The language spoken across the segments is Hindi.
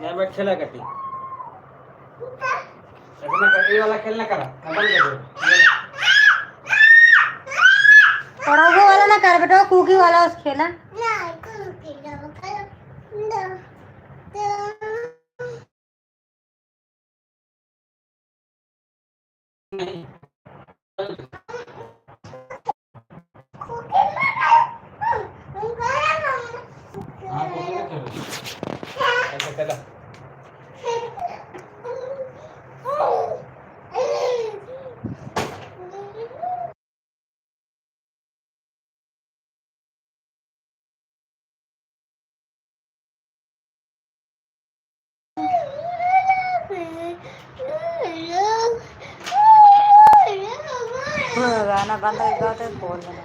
यहाँ बैठ खेला करती। ऐसा ना कर, ये वाला खेलना करा बंद कर दो। पढ़ाओगे वाला ना कर बेटा, कुकी वाला उस खेला। नहीं हाँ ऐसा खेला। गाना बंद कर दो तो बोल देना।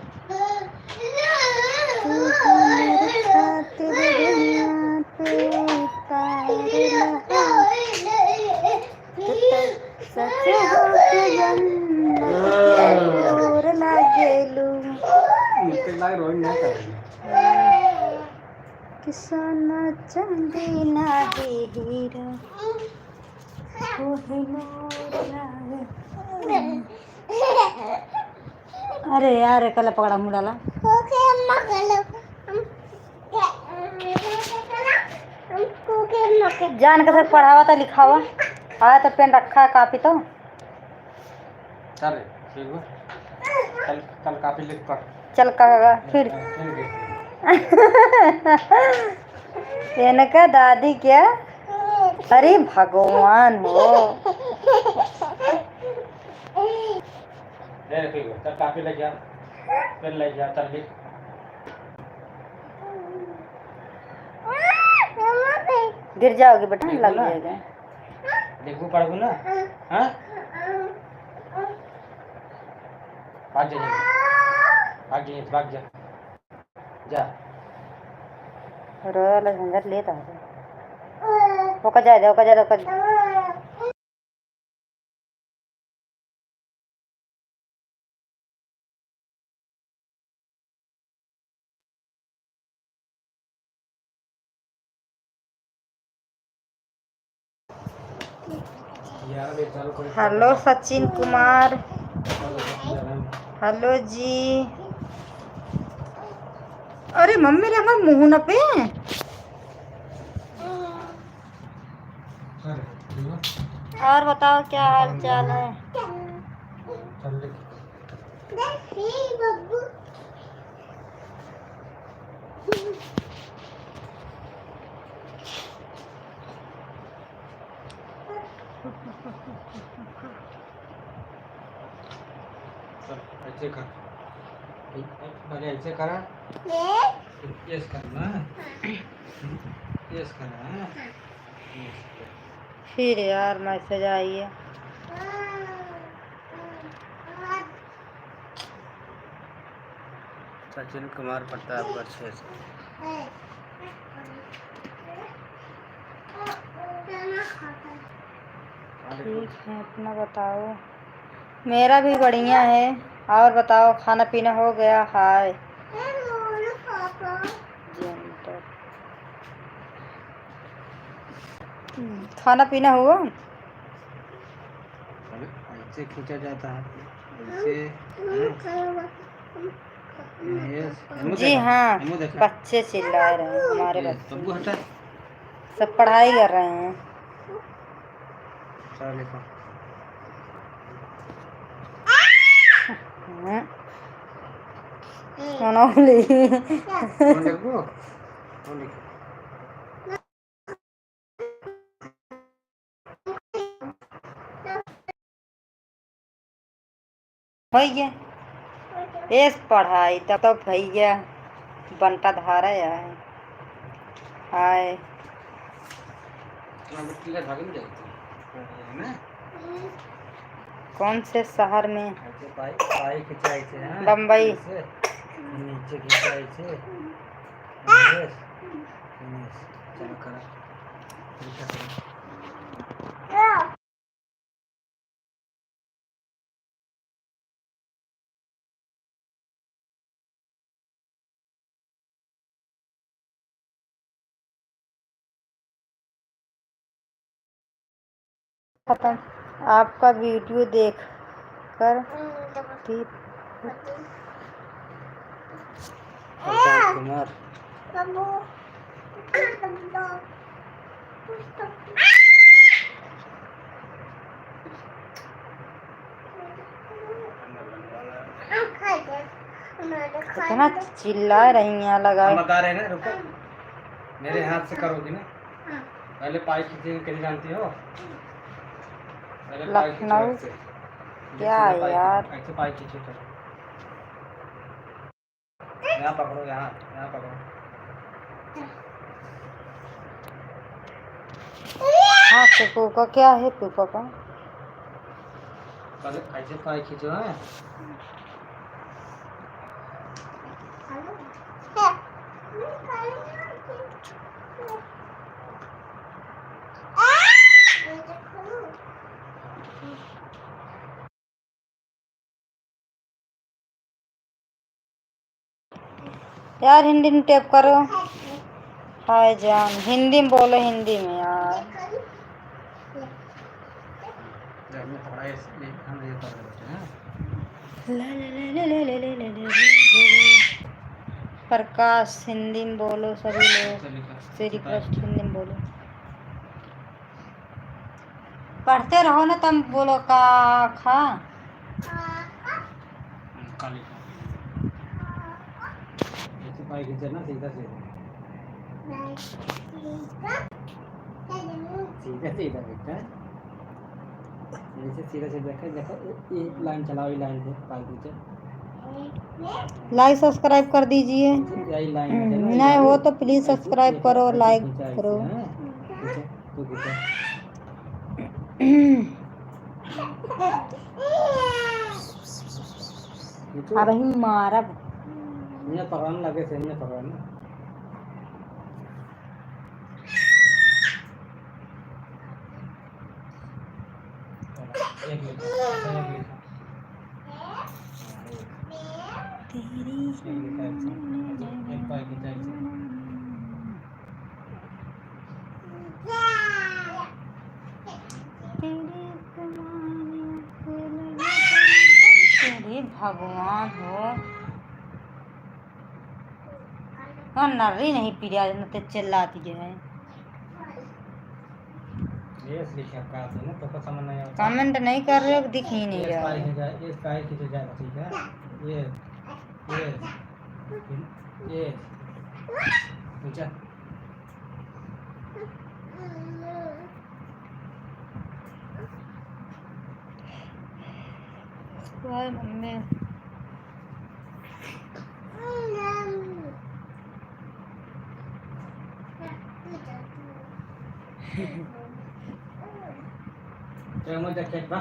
किसान चांदी ना हीरा अरे यार कल पकड़ा मुँह डाला। जान के साथ पढ़ावा था लिखावा आया तो पेन रखा है कापी तो चल कल कल कापी लिख कर चल का फिर इनका दादी क्या अरे भगवान हो चल कापी ले जा पेन ले जा चल लिख। गिर जाओगे बेटा लग जाएगा। देखो पढ़ो ना हाँ भाग जा भाग जा भाग जा जा रोया वाला झंझट लेता है ओका जाए दे ओका जाए ओका हेलो सचिन कुमार हेलो जी। अरे मम्मी रे हमारे मुंह न पे और बताओ क्या हाल चाल है। ऐसे कर पहले ऐसे करा यस करना यस करना फिर यार मैसेज आई है। सचिन कुमार प्रतापगढ़ से ठीक है अपना बताओ। मेरा भी बढ़िया है और बताओ खाना पीना हो गया। हाय खाना पीना हुआ। ऐसे खींचा जाता है ऐसे जी हाँ बच्चे चिल्ला रहे हैं हमारे बच्चे हटा सब पढ़ाई कर रहे हैं। भैया इस पढ़ाई तब तो भैया बनता धारा है। हाय कौन से शहर में बम्बई नीचे खींचा चलो करा खत्म। आपका वीडियो देख कर भी प्रशांत कुमार इतना चिल्ला रही हैं लगा। हम बता रहे हैं ना, रुको। मेरे हाथ से करोगी ना, पहले पाई खींचेंगे, कैसे जानती हो? पहले पाई खींचो लखनऊ ऐसे। क्या सीधा पाई यार? खींचो, ऐसे पाई खींचो तो। यहाँ पकड़ो, यहाँ पकड़ो। हाँ पिको का क्या है? पिको का पहले ऐसे पाई खींचो है। यार हिंदी में टैप करो। हाय जान, हिंदी में बोलो, हिंदी में यार। हम ये कर रहे हैं। प्रकाश हिंदी में बोलो, सभी लोग से रिक्वेस्ट हिंदी में बोलो। पढ़ते रहो ना, तुम बोलो का खा। काली ऐसे पाई खींचे ना, सीधा सीधा सीधा बेटा, ऐसे सीधा सीधा कर। देखो ये लाइन चलाओ, ये लाइन से पाई खींचे। लाइक सब्सक्राइब कर दीजिए। यही लाइन है ना, नहीं हो तो प्लीज सब्सक्राइब करो, लाइक करो। तो अब ही मारब। ये पकड़ने लगे से, ये पकड़ना। एक लिखा, एक पाई खींचा ऐसे। तेरी भगवान हो। हाँ नर्री नहीं पी रहा है, तो चिल्लाती है। ये लिखा का है ना, तो समझ नहीं आता। कमेंट नहीं कर रहे हो, दिख ही नहीं ये रहा पाई है। खींचा, ये पाई खींचा जाएगा, ठीक है। ये खींचा। मम्मी तो मुझे देख बा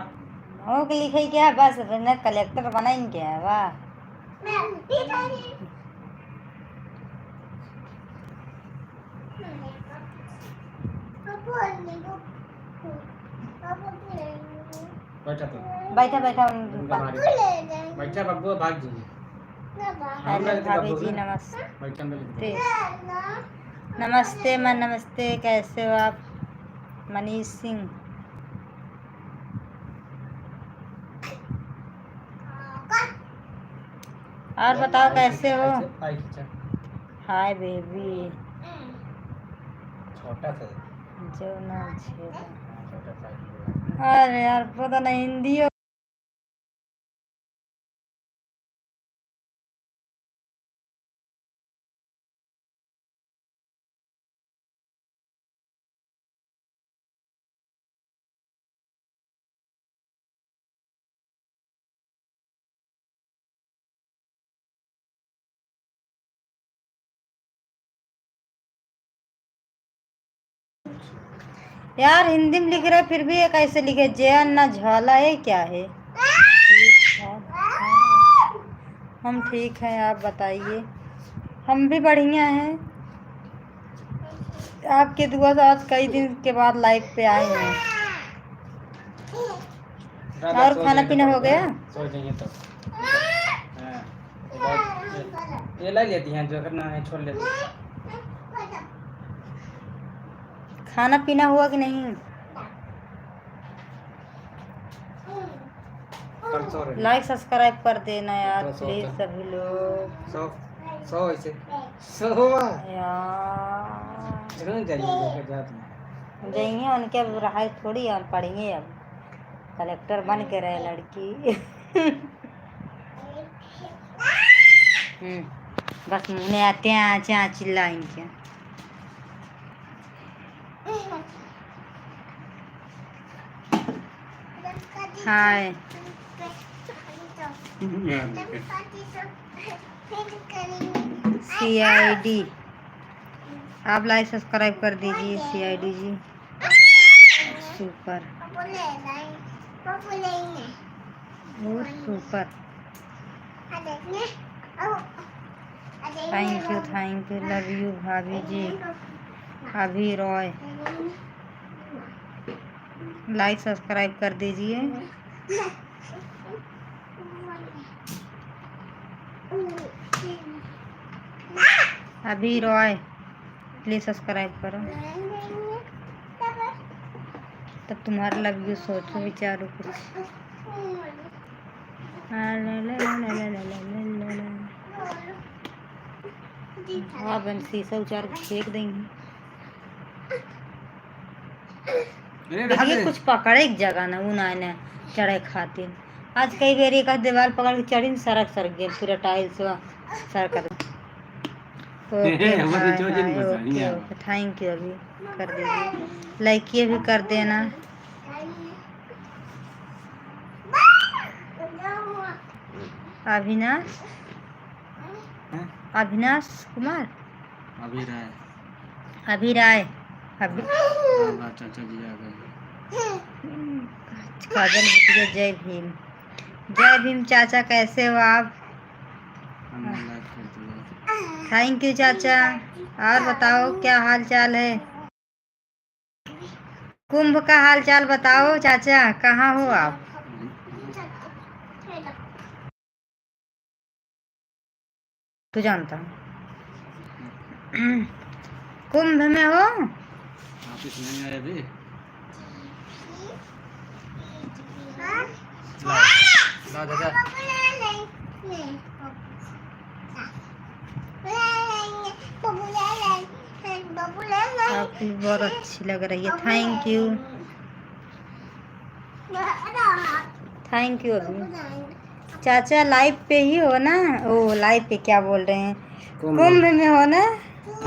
हो के लिखे क्या है? बस न कलेक्टर बनाइन क्या है? वाह बैठा तो बैठा बैठा बैठा बब्बू, भाग जी। हेलो भाभी जी, नमस्ते। बैठा मेरे नमस्ते मैं, नमस्ते, कैसे हो आप? मनीष सिंह। और बताओ कैसे हो? पाई खींचा। Hi baby. छोटा सा जो ना छेड़ा। छोटा पाई। अरे यार पता नहीं हिंदी हो। यार हिंदी में लिख रहे फिर भी ये कैसे लिखे? जय ना झाला है क्या है? हम ठीक हैं, आप बताइए। हम भी बढ़िया हैं। आपके दुआ से आज कई दिन के बाद लाइव पे आए हैं। और खाना पीना हो गया? सो जाइए तो ये ला लेती हैं, जो करना है छोड़ लेती हैं। खाना पीना हुआ कि नहीं? कल 100 रहे। लाइक सब्सक्राइब कर देना यार तो 100 प्लीज था। सभी लोग 100 ऐसे 100 यार। इतना चाहिए लेकर जा तुम। जाइए उनके अब रहा थोड़ी हम पढ़ेंगे अब कलेक्टर बन के रहे लड़की। बस मुँह में आते हैं आँच चिल्ला इनके। हाय CID आप लाइक सब्सक्राइब कर दीजिए CID जी super super thank you love you भाभी जी। अभी रॉय लाइक सब्सक्राइब कर दीजिए। अभी रॉय प्लीज सब्सक्राइब करो। तब तुम्हारा लव यू सोचो विचारो कुछ। हाँ बन शीशा उचार के फेंक देंगे। देखिए कुछ पकड़े एक जगह ना उ ना चढ़े खातिर। आज कई बार एक दीवार पकड़ के चढ़ी सरक गए पूरा टाइल्स सरक। ओके ओके थैंक यू अभी कर दीजिए लाइक ये भी कर देना। अविनाश अविनाश कुमार अभी राय चाचा जी आ गए। काजल बिटिया जय भीम चाचा कैसे हो आप। थैंक यू चाचा। और बताओ क्या हाल चाल है। कुंभ का हाल चाल बताओ चाचा कहाँ हो आप। तू जानता हूँ कुंभ में हो। ऑफिस नहीं आए अभी। ला दादा आपकी बहुत अच्छी लग रही है थैंक यू अभी चाचा लाइव पे ही हो ना। ओ लाइव पे क्या बोल रहे हैं कुंभ में हो ना।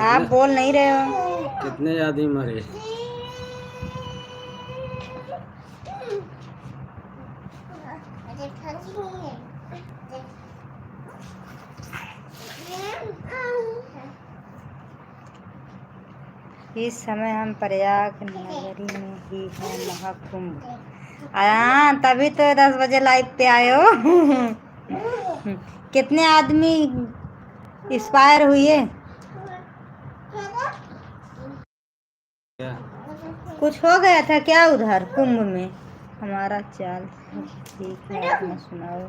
आप बोल नहीं रहे हो। कितने आदमी मरे। इस समय हम प्रयाग नगरी में ही हैं महाकुंभ। हाँ तभी तो 10 बजे लाइव पे आए हो। कितने आदमी एक्सपायर हुए। कुछ हो गया था क्या उधर कुंभ में। हमारा चाल ठीक है अपना सुनाओ।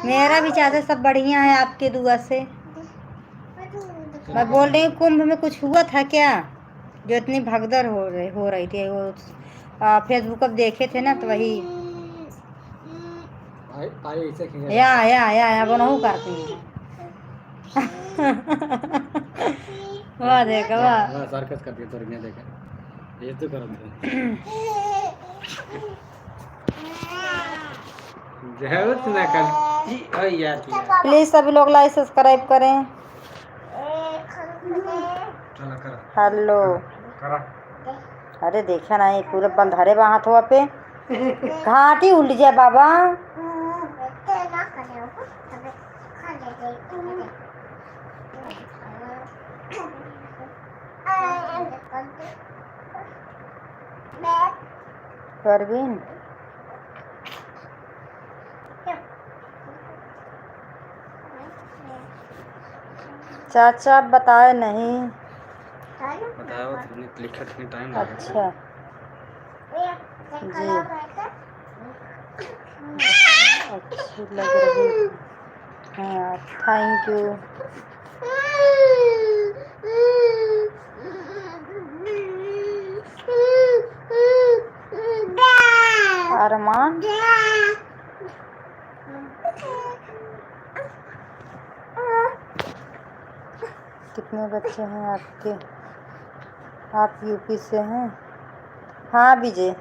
मेरा भी चाचा सब बढ़िया है आपके दुआ से। मैं बोल रही हूँ कुंभ में कुछ हुआ था क्या जो इतनी भगदड़ हो रही थी। वो फेसबुक पर देखे थे ना तो वही या बनहु करती है। वाह देखा वाह सर्कस करती है तो नहीं देखा ये तो करम प्लीज सभी लोग लाइक सब्सक्राइब करें। हेलो अरे देखा ना ये पूरे बंधारे वहाँ हाथों पे घाटी उल्ट जाए बाबा। परवीन चाचा बताए नहीं। बताओ लिखा कितनी टाइम अच्छा जी अच्छी लग रही। हाँ थैंक यू। अरमान कितने बच्चे हैं आपके? आप यूपी से हैं? हाँ विजय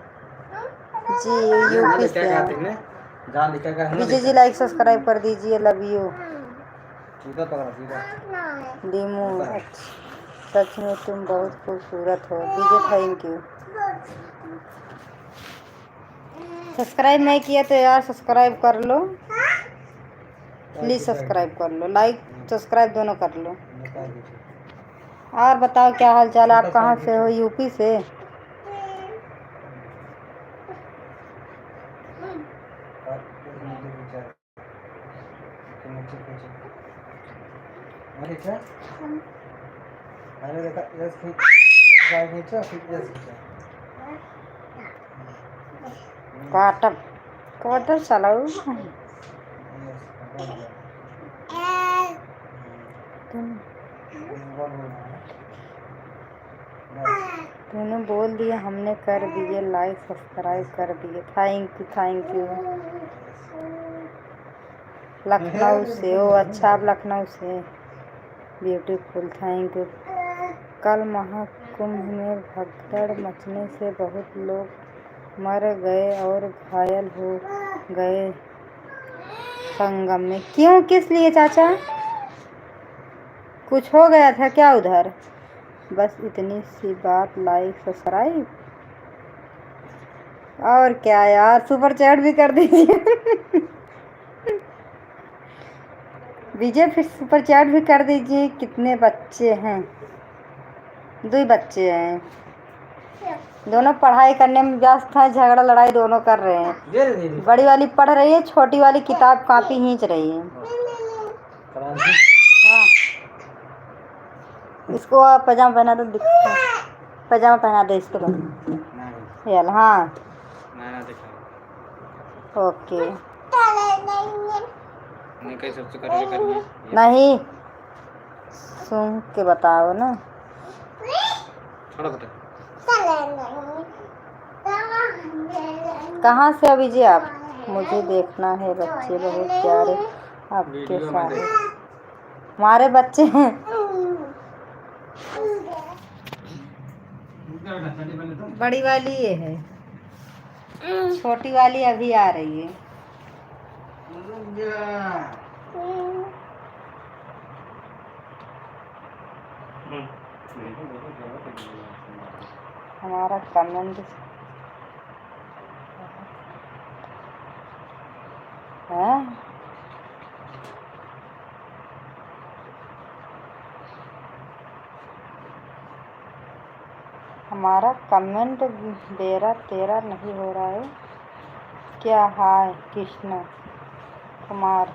जी यूपी से हैं। विजय जी लाइक सब्सक्राइब कर दीजिए, लव यू। डीमू अच्छा, सच में तुम बहुत खूबसूरत हो। विजय थैंक यू। सब्सक्राइब नहीं किया तो यार सब्सक्राइब कर लो प्लीज़, सब्सक्राइब कर लो, लाइक सब्सक्राइब दोनों कर लो। और बताओ क्या हाल चाल, आप कहाँ से हो? यूपी से? काटब काटब चलाऊ तूने बोल दिया, हमने कर दिए, लाइक सब्सक्राइब कर दिए। Thank you. लखनऊ से हो? अच्छा आप लखनऊ से, ब्यूटीफुल, थैंक यू। कल महाकुंभ में भगदड़ मचने से बहुत लोग मर गए और घायल हो गए संगम में। क्यों, किस लिए चाचा? कुछ हो गया था क्या उधर? बस इतनी सी बात, लाइक सब्सक्राइब और क्या यार, सुपर चैट भी कर दीजिए। विजय फिर सुपर चैट भी कर दीजिए। कितने बच्चे हैं? 2 बच्चे हैं, दोनों पढ़ाई करने में व्यस्त हैं, झगड़ा लड़ाई दोनों कर रहे हैं। बड़ी वाली पढ़ रही है, छोटी वाली किताब कॉपी खींच रही है। हाँ इसको पजामा पहना दो, पजामा पहना दे इसको। यार हाँ ओके। नहीं सुन के बताओ ना। कहाँ से अभी जी आप? मुझे देखना है, बच्चे बहुत प्यारे आपके साथ। हमारे बच्चे हैं। बड़ी वाली ये है, छोटी वाली अभी आ रही है। हमारा कमेंट है, हमारा कमेंट बेरा तेरा नहीं हो रहा है क्या? हाय कृष्ण कुमार,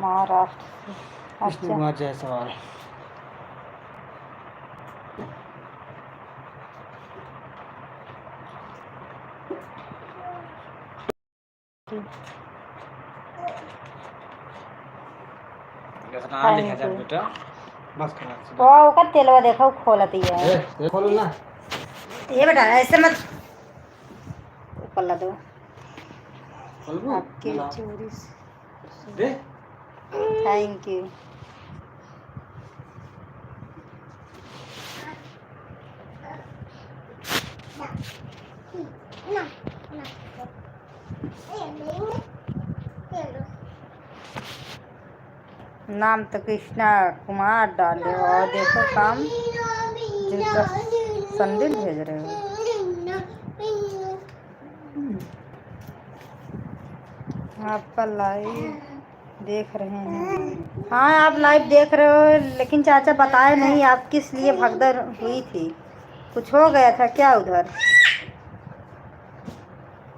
महाराष्ट्र से। अच्छा सवाल का तेलवा देखो खोलती है। खोलो ना ये बेटा, ऐसे मत ऊपर ला दो। आपके चोरी से थैंक यू। नाम तो कृष्णा कुमार डाले और देखो काम जूता संदिल भेज रहे हो। आपका लाइव देख रहे हैं। हाँ आप लाइव देख रहे हो, लेकिन चाचा बताए नहीं आप किस लिए भगदड़ हुई थी? कुछ हो गया था क्या उधर?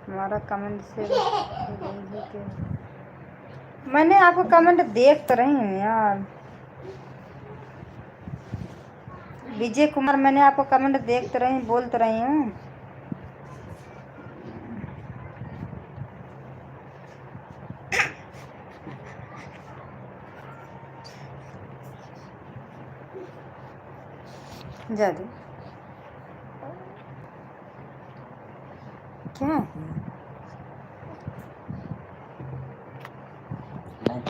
हमारा कमेंट से मैंने आपको कमेंट देख तो रही हूँ यार। विजय कुमार, मैंने आपको कमेंट देख तो रही, बोल तो रही हूँ। जादू क्या है?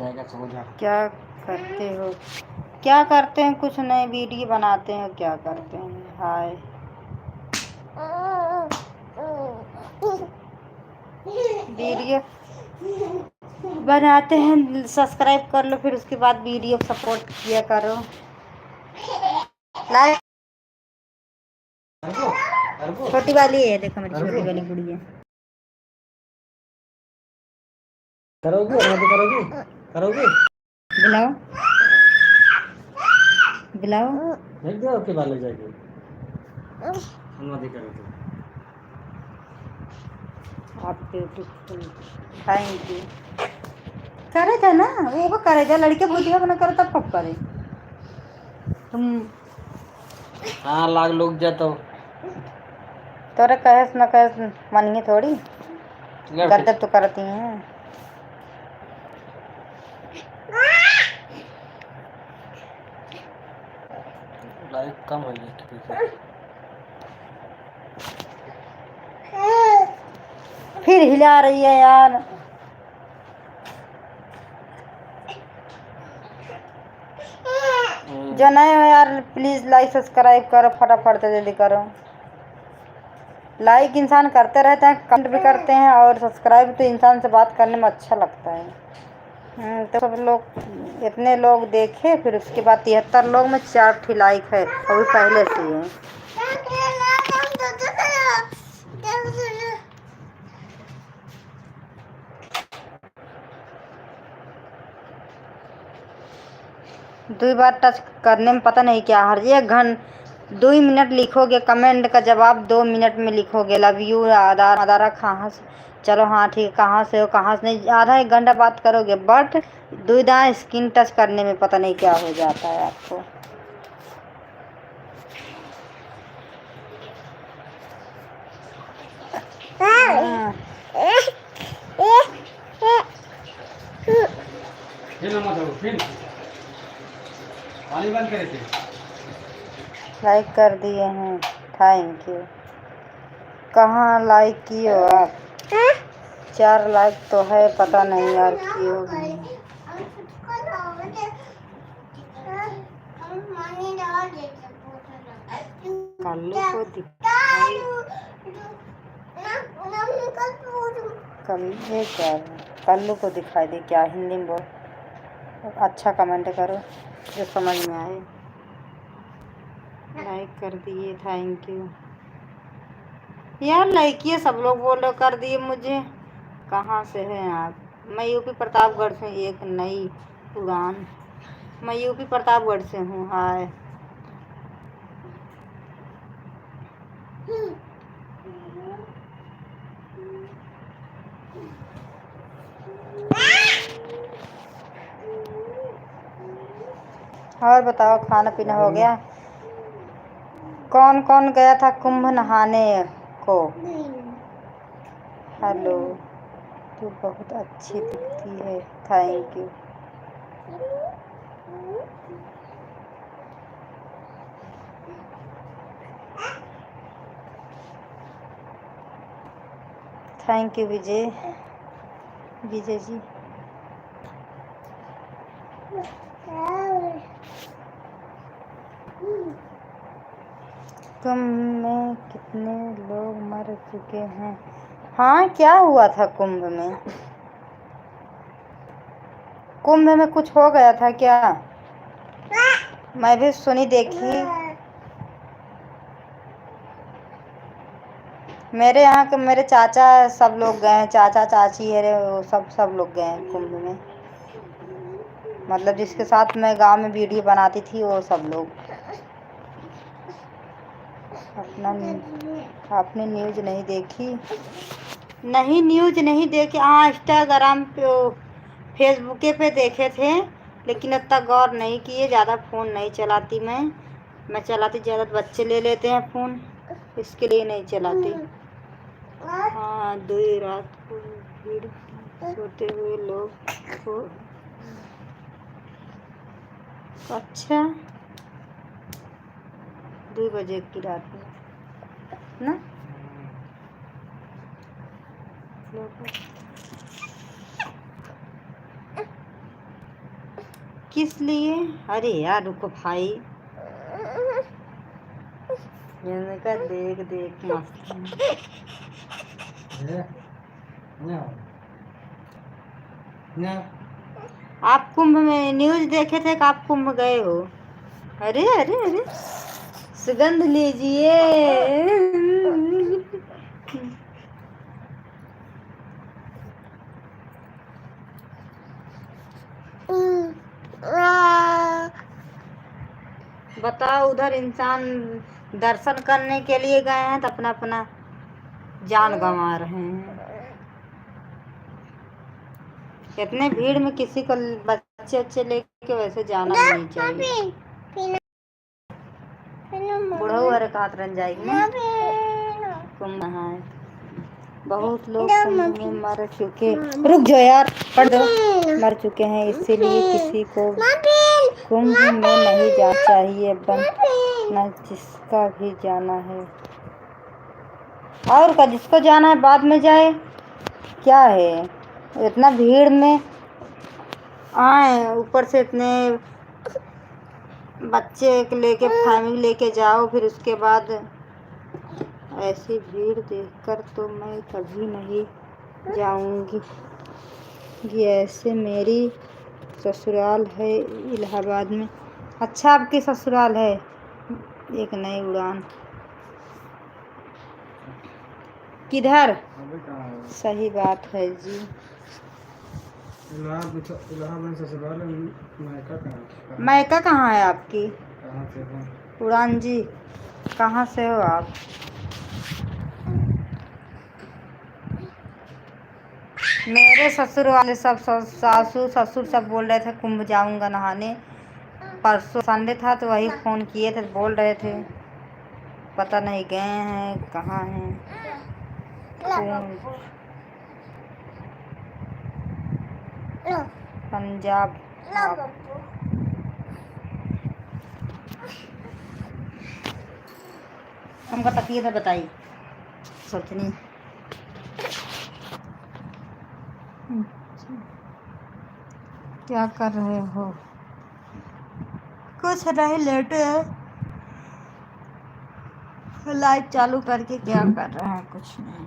जाएगा सो जा। क्या करते हो? क्या करते हैं? कुछ नहीं, वीडियो बनाते हैं। क्या करते हैं? हाय, वीडियो बनाते हैं। सब्सक्राइब कर लो, फिर उसके बाद वीडियो सपोर्ट किया करो। लाइक छोटी वाली है, देखो मेरी छोटी वाली गुड़िया। करोगी और मत करोगी? करोगी? बुलाओ बुलाओ। देख दो आपके बाल लग जाएगी। मत करोगी। आप ब्यूटीफुल, थैंक यू। करे थे ना वो को करे थे, लड़के बुद्धिया बना करे तब कब करे तुम? हाँ लाग लोग जा तो तोरे कहेस न कहेस मानिए थोड़ी, गद्दर तो करती हैं। लाइक कम हो गई। फिर हिला रही है यार। जो नए हो यार, प्लीज लाइक सब्सक्राइब करो, फटाफट से जल्दी करो। लाइक इंसान करते रहते हैं, कमेंट भी करते हैं, और सब्सक्राइब तो इंसान से बात करने में अच्छा लगता है। तो सब लोग, इतने लोग देखे, फिर उसके बाद 73 लोग में 4 लाइक है, वो भी पहले से ही है। दो बार टच करने में पता नहीं क्या हर 2 मिनट लिखोगे, कमेंट का जवाब 2 मिनट में लिखोगे। लव यू आदारा कहाँ से, चलो हाँ ठीक है, कहाँ से हो, कहाँ से नहीं, आधा 1 घंटा बात करोगे, बट दुविधा स्क्रीन टच करने में पता नहीं क्या हो जाता है आपको। लाइक कर दिए हैं, थैंक यू। कहाँ लाइक किए हो आप? 4 लाइक तो है, पता नहीं यार किए हो। कल्लू को दिखाई, कल्लू को दिखाई दे क्या? हिंदी में बोल, अच्छा कमेंट करो जो समझ में आए। लाइक कर दिए, थैंक यू यार। लाइक ये सब लोग बोलो कर दिए मुझे। कहाँ से हैं आप? मैं यूपी प्रतापगढ़ से, एक नई उड़ान। मैं यूपी प्रतापगढ़ से हूँ। हाय, और बताओ, खाना पीना हो गया? कौन कौन गया था कुंभ नहाने को? हेलो, तू बहुत अच्छी दिखती है, thank you. Thank you Vijay ji. कुंभ में कितने लोग मर चुके हैं? हाँ, क्या हुआ था कुंभ में? कुंभ में कुछ हो गया था क्या? मैं भी सुनी देखी। मेरे यहाँ के मेरे चाचा सब लोग गए हैं, चाचा चाची है वो सब लोग गए हैं कुंभ में। मतलब जिसके साथ मैं गांव में वीडियो बनाती थी वो सब लोग। आपने न्यूज़ नहीं देखी? नहीं, न्यूज़ नहीं देखी। हाँ, इंस्टाग्राम पे, फेसबुक पे देखे थे, लेकिन इतना गौर नहीं किए। ज़्यादा फ़ोन नहीं चलाती मैं चलाती ज़्यादा बच्चे ले लेते हैं फ़ोन, इसके लिए नहीं चलाती। हाँ, देर रात को भीड़, सोते हुए लोग को। अच्छा, 2 बजे की रात में ना? किस लिए? अरे यार रुको भाई, मैंने कहा देख देख मस्त ये ना ना आप कुंभ में न्यूज देखे थे कि आप कुंभ गए हो? अरे अरे अरे, सुगंध लीजिए। बताओ, उधर इंसान दर्शन करने के लिए गए हैं तो अपना अपना जान गंवा रहे हैं। इतने भीड़ में किसी को बच्चे अच्छे लेके वैसे जाना भी नहीं चाहिए। बुढ़ऊ अरे कात रन जाएगी ना कुंभ नहाए। बहुत लोग कुंभ में मर चुके, रुक जाओ यार, पढ़ दो, मर चुके हैं, इसीलिए किसी को कुंभ में नहीं जाना चाहिए, न जिसका भी जाना है। और का जिसको जाना है बाद में जाए, क्या है इतना भीड़ में आए, ऊपर से इतने बच्चे लेके फैमिली लेके जाओ, फिर उसके बाद ऐसी भीड़ देखकर तो मैं कभी नहीं जाऊंगी। ये ऐसे मेरी ससुराल है इलाहाबाद में। अच्छा, आपकी ससुराल है? एक नई उड़ान किधर? अबे कहाँ है? सही बात है जी। इलाहाबाद ससुराल मायका कहाँ? मायका कहाँ है आपकी? कहाँ से हो? उड़ान जी, कहाँ से हो आप? मेरे ससुर वाले सब सासू ससुर सब बोल रहे थे कुंभ जाऊंगा नहाने। परसों संडे था तो वही फ़ोन किए थे, बोल रहे थे पता नहीं गए हैं कहाँ हैं। पंजाब। हमका तकिए था, बताइए सोचनी। क्या कर रहे हो? कुछ नहीं, लेटे लाइट चालू करके। क्या कर रहे हैं? कुछ नहीं।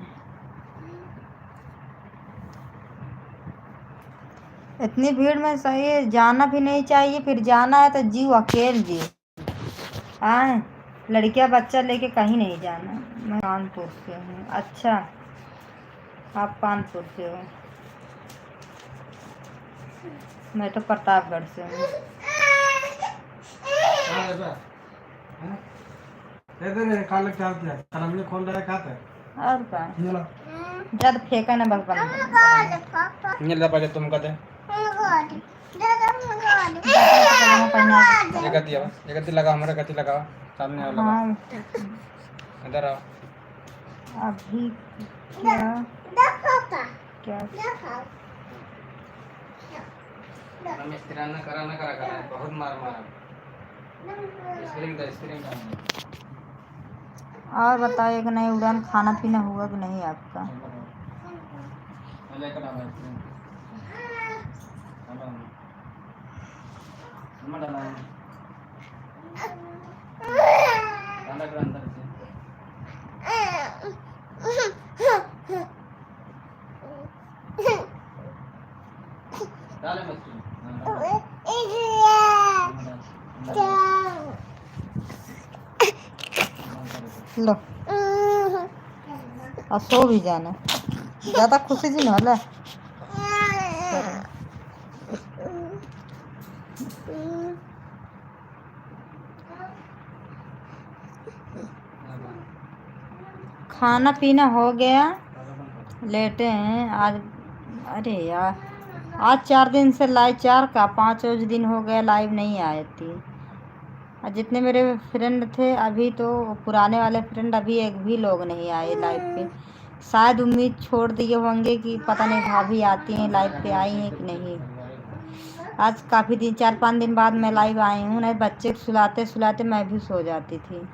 इतनी भीड़ में सही है, जाना भी नहीं चाहिए। फिर जाना है तो जीव अकेले जी। हाँ, लड़कियां बच्चा लेके कहीं नहीं जाना। मैं कानपुर से हूँ। अच्छा, आप कानपुर से हो? मैं तो प्रतापगढ़ से हूँ। और का जब फेंका ना बस पहले तुम कहते ये गति लगा, हमारा गति लगा सामने वाला। हाँ, इधर आओ। अभी क्या क्या मिस्त्री करा बहुत मार मारा। स्क्रीन और बताइए कि नहीं, उड़ान खाना पीना हुआ कि नहीं आपका? लो, और सो भी जाना, ज़्यादा खुशी जी न होला। खाना पीना हो गया, लेटे हैं आज। अरे यार, आज 4 दिन से लाइव, 4 का 5 दिन हो गया लाइव नहीं आई थी। और जितने मेरे फ्रेंड थे अभी, तो पुराने वाले फ्रेंड, अभी एक भी लोग नहीं आए लाइव पे। शायद उम्मीद छोड़ दिए होंगे कि पता नहीं भाभी आती हैं लाइव पे, आई हैं कि नहीं। आज काफ़ी दिन, 4-5 दिन बाद मैं लाइव आई हूँ। नहीं, बच्चे सुलाते सुलाते मैं भी सो जाती थी।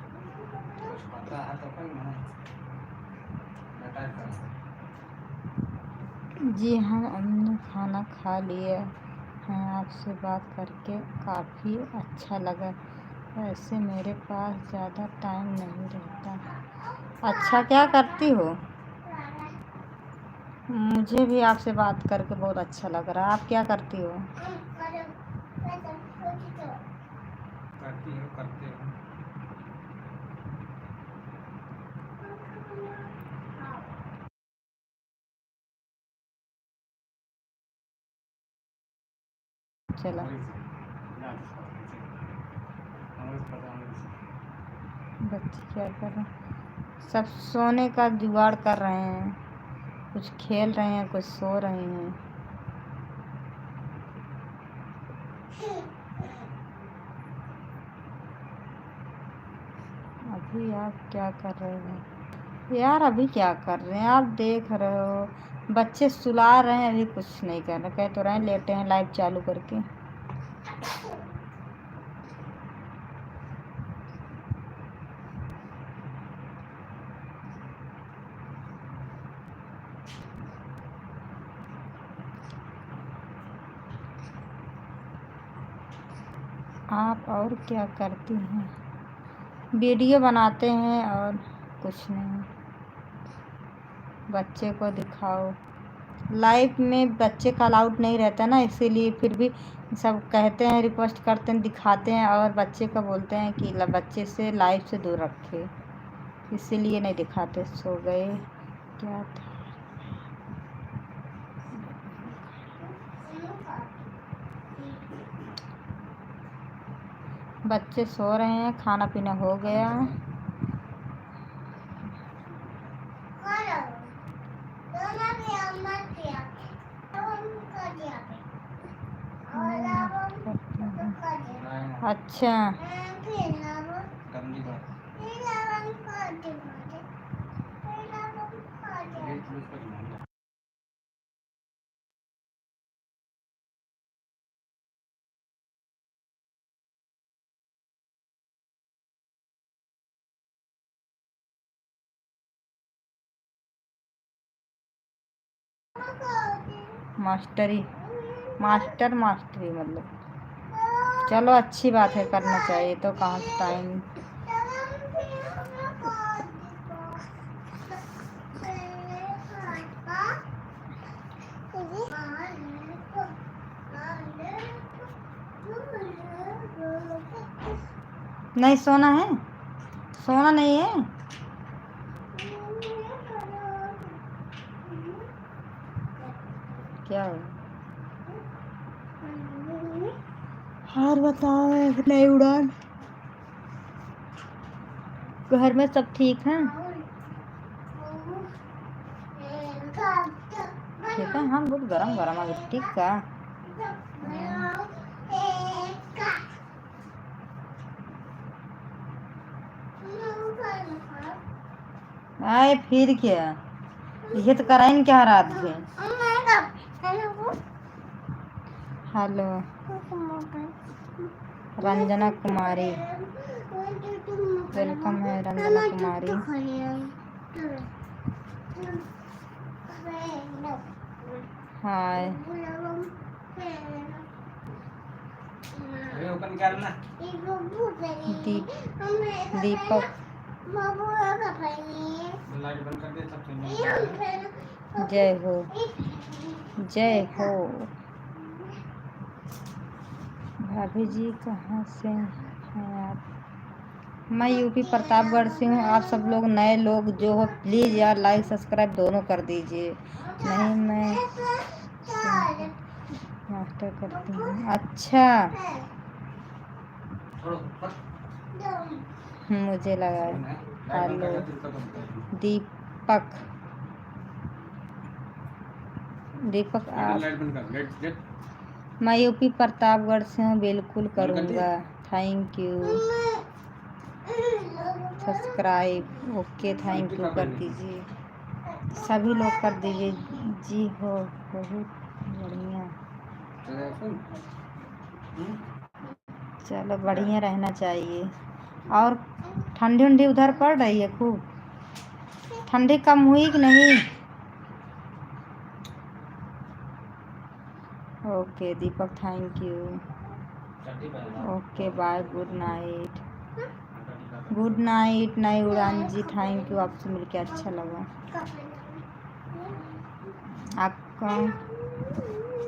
जी हाँ, हमने खाना खा लिया हैं, आपसे बात करके काफ़ी अच्छा लगा। वैसे मेरे पास ज़्यादा टाइम नहीं रहता। अच्छा, क्या करती हो? मुझे भी आपसे बात करके बहुत अच्छा लग रहा है। आप क्या करती हो? करते हो। चला, बच्चे क्या कर रहे हैं? सब सोने का जुगाड़ कर रहे हैं। कुछ खेल रहे हैं, कुछ सो रहे हैं। अभी आप क्या कर रहे हो? यार अभी क्या कर रहे हैं? आप देख रहे हो बच्चे सुला रहे हैं, अभी कुछ नहीं कर रहे। कह तो रहे हैं लेटे हैं लाइव चालू करके। आप और क्या करती हैं? वीडियो बनाते हैं और कुछ नहीं। बच्चे को दिखाओ। लाइव में बच्चे का अलाउड नहीं रहता ना, इसीलिए फिर भी सब कहते हैं, रिक्वेस्ट करते हैं, दिखाते हैं और बच्चे का बोलते हैं कि बच्चे से लाइव से दूर रखे, इसीलिए नहीं दिखाते। सो गए क्या था? बच्चे सो रहे हैं, खाना पीना हो गया। अच्छा, मास्टरी मास्टरी मतलब। चलो अच्छी बात है, करना चाहिए। तो कहाँ से टाइम? नहीं सोना है, सोना नहीं है। क्या हो? और बताओ, नई उड़ान। घर में सब ठीक हैं? ठीक है। हाँ, बहुत गरम गरम है ठीक का। आए फिर क्या, ये तो कराइन क्या रात में। हेलो रंजना कुमारी, वेलकम है रंजना कुमारी। हाय ओपन करना। दीपक, लाइट बंद कर दे सब। जय हो, जय हो। भाभी जी कहाँ से हैं आप? मैं यूपी प्रतापगढ़ से हूँ। आप सब लोग नए लोग जो हो प्लीज़ यार लाइक सब्सक्राइब दोनों कर दीजिए। नहीं, मैं मास्टर करती हूँ। अच्छा, मुझे लगा। हेलो दीपक, दीपक आप? मैं यूपी प्रतापगढ़ से हूँ, बिल्कुल करूँगा। Thank you. Subscribe okay, thank you कर दीजिए, सभी लोग कर दीजिए। जी हो, बहुत बढ़िया। चलो बढ़िया रहना चाहिए। और ठंडी उंडी उधर पड़ रही है खूब? ठंडी कम हुई कि नहीं? Okay Deepak, thank you. Okay bye, good night. Good night नई उड़ान जी, थैंक यू, आपसे मिलके अच्छा लगा। आपका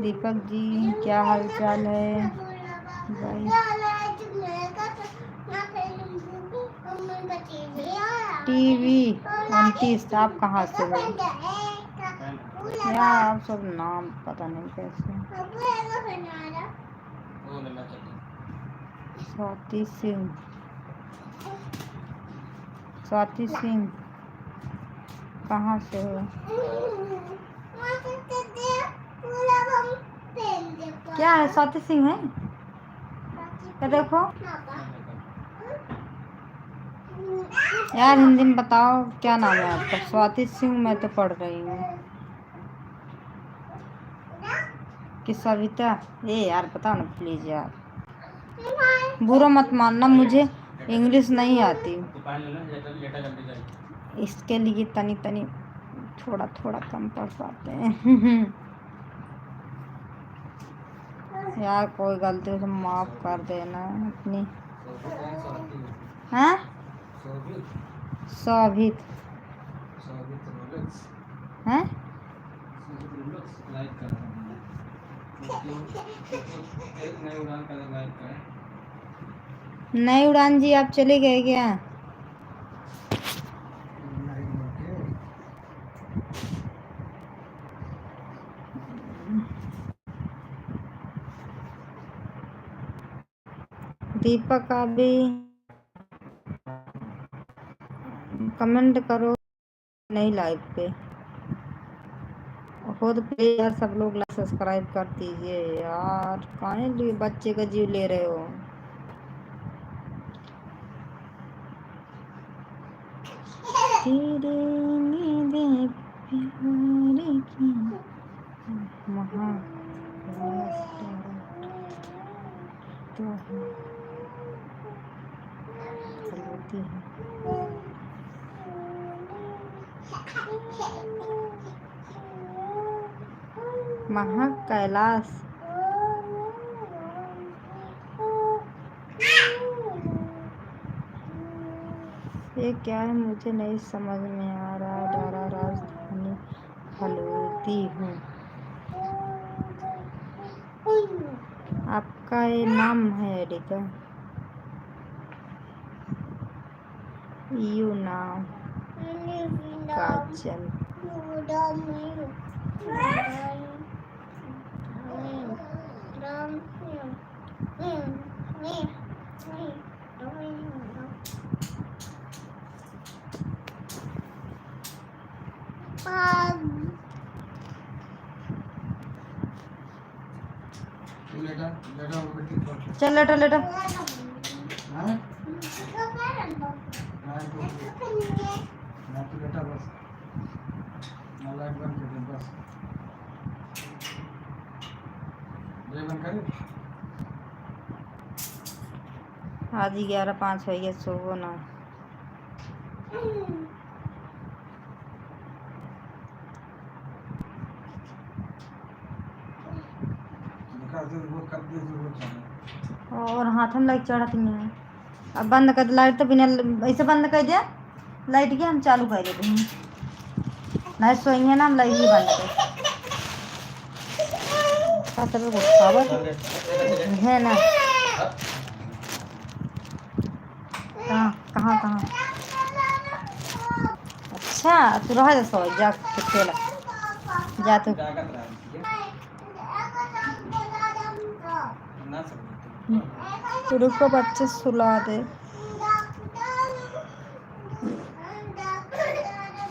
दीपक जी क्या हाल चाल है? टीवी 29, आप कहाँ से हो यार? आप सब नाम पता नहीं कैसे। स्वाति सिंह, स्वाति सिंह कहाँ से हो? क्या है? स्वाति सिंह है क्या? देखो यार हिंदी में बताओ क्या नाम है आपका? स्वाति सिंह मैं तो पढ़ रही हूँ कि सविता। ये यार बताओ ना प्लीज यार, बुरा मत मानना, मुझे इंग्लिश नहीं आती, इसके लिए तनी तनी थोड़ा थोड़ा कम पढ़ पाते हैं। यार कोई गलती हो तो माफ कर देना अपनी। हाँ शोभित हैं? नई उड़ान जी आप चले गए क्या? दीपक आप भी कमेंट करो नई लाइव पे हो तो प्लीज यार सब लोग लाइक सब्सक्राइब कर दीजिए यार, काहे लिए बच्चे का जीव ले रहे हो? तेरे नींदें प्यारे की महा तो होती है। महा कैलाश ये क्या है मुझे नहीं समझ में आ रहा। दारा राजधानी हलोती हूँ। आपका ये नाम है एडिका? यू नाम काजल। चल लेटा लेटा। आज 11:05 हो गया, सोवो ना। और हाथ में लाइट चढ़ाती है। अब बंद कर लाइट, तो बिना ऐसे बंद कर दिया लाइट की, हम चालू कर देते हैं। लाइट सोएंगे ना, हम लाइट ही बंद कर है ना। कहाँ कहाँ कहाँ? अच्छा तू रहा जा, सो जा खेला जा तू। रुको बच्चे सुला दे।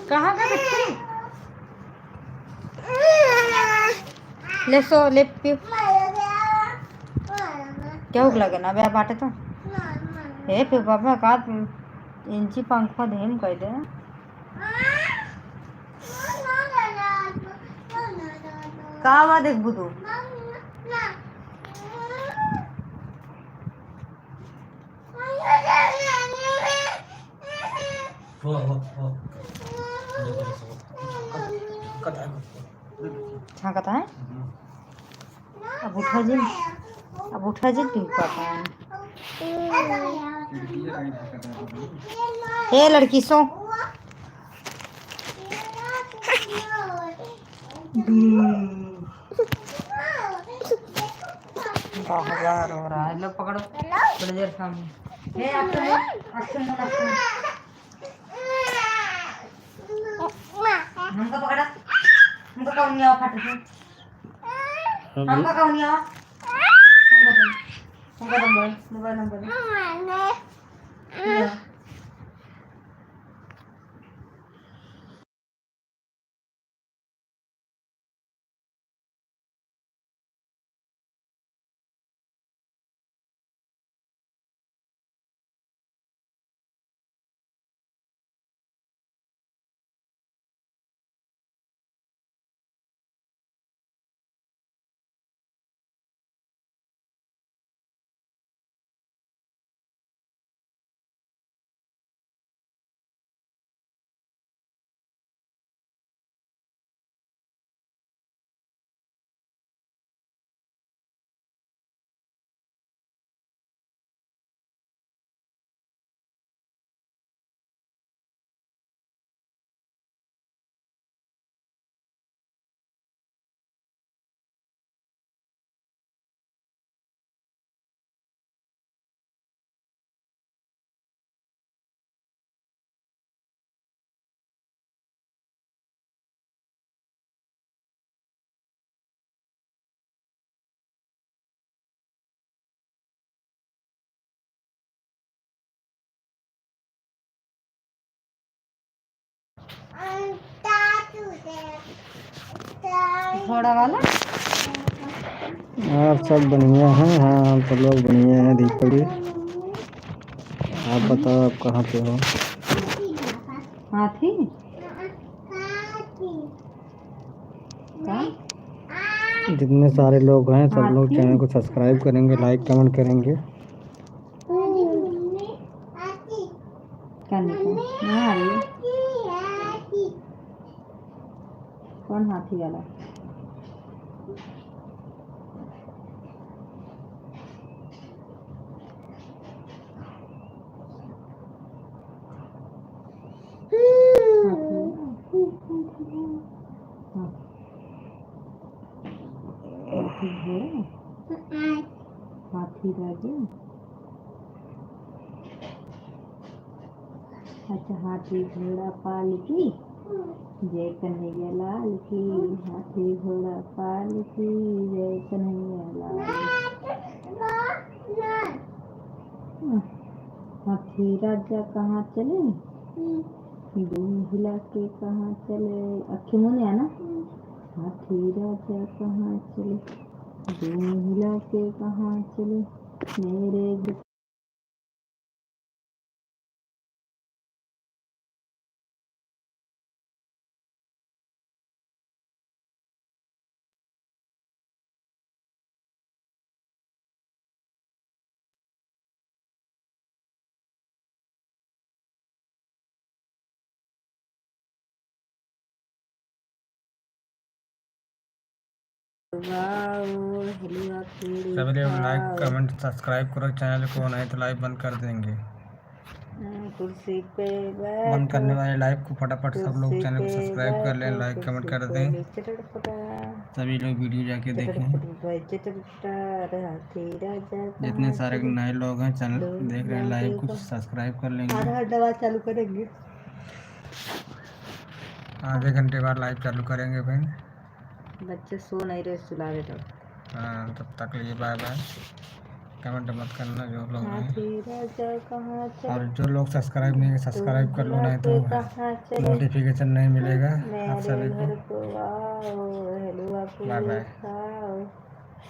कहाँ का बच्चे? ले सो ले पी। क्या हुक लगे ना बे बाटे तो हे पे बाबा का इंची पंखा धेम कर दे। का बा देख बुदू हाँ कथा है। अब उठा जी क्यों पापा ए लड़की सो बाहर हो रहा है। लो पकड़ो थोड़ी देर सामने ए अक्षम हमको पकड़ा हमको कौन नहीं आओ फट से हमको कौन नहीं आओ हमको मोबाइल नंबर थोड़ा वाला आप सब बढ़िया हैं। हाँ हम सब लोग बढ़िया हैं। दीपक जी आप बताओ आप कहाँ पे हो? हाथी जितने सारे लोग हैं सब लोग चैनल को सब्सक्राइब करेंगे, लाइक कमेंट करेंगे। कौन हाथी वाला? हाथी राजे अच्छा हाथी घोड़ा पालकी जय कन्हैया लाल की हाथी घोड़ा पालकी जय कन्हैया लाल हाथी राजा कहाँ चले दूम हिला के कहाँ चले अखे मुने है ना हाथी राजा कहाँ चले दूम हिला के कहाँ चले मेरे सभी लोग लाइक कमेंट सब्सक्राइब करो चैनल को, नहीं तो लाइव बंद कर देंगे। कुर्सी पे बंद करने वाले लाइव को फटाफट सब लोग चैनल को सब्सक्राइब कर लें, लाइक कमेंट कर दें। सभी लोग वीडियो जाके देखें। जितने सारे नए लोग हैं चैनल देख रहे हैं लाइव को सब्सक्राइब कर लेंगे। दवा चालू करेंगे आधे घंटे बाद लाइव चालू करेंगे फ्रेंड। बच्चे सो नहीं रहे सुला दे तो हाँ तब तक लिए बाय बाय। कमेंट मत करना जो लोग हैं, और जो लोग सब्सक्राइब नहीं सब्सक्राइब कर लो, नहीं तो नोटिफिकेशन नहीं मिलेगा आप सभी को। Bye bye.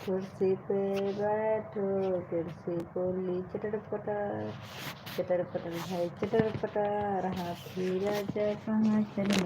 कुर्सी पे बैठो कुर्सी बोली चटर पटर भाई चटर पटर हाथी राजा कहाँ चले।